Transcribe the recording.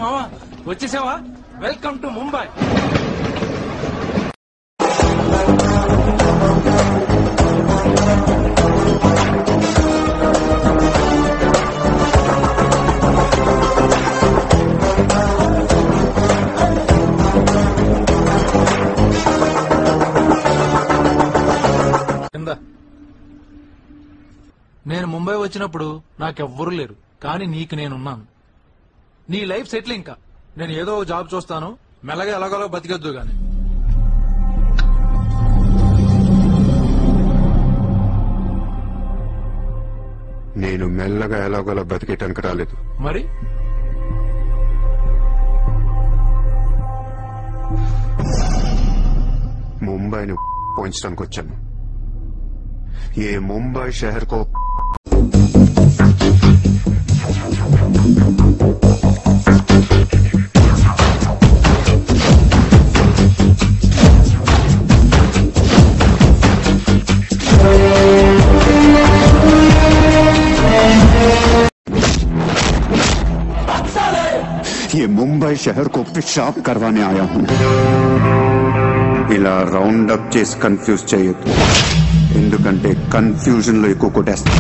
మావా వచ్చేసావా? Welcome to Mumbai. నేను ముంబై వచ్చినప్పుడు నాకెవ్వరూ లేరు, కానీ నీకు నేనున్నాను. నీ లైఫ్ సెటిల్. ఇంకా నేను ఏదో జాబ్ చూస్తాను, మెల్లగా ఎలాగోలా బతికొద్దు గాని. నేను మెల్లగా ఎలాగోలా బతికేటానికి రాలేదు. మరి ముంబైని పోయించడానికి వచ్చాను. ఏ ముంబై शहर को ये मुंबई शहर को पेशाब करवाने आया हूं. ఇలా రౌండ్ అప్ చేసి కన్ఫ్యూజ్ చేయొద్దు, ఎందుకంటే కన్ఫ్యూజన్ లో ఎక్కువ కొట్టేస్తా.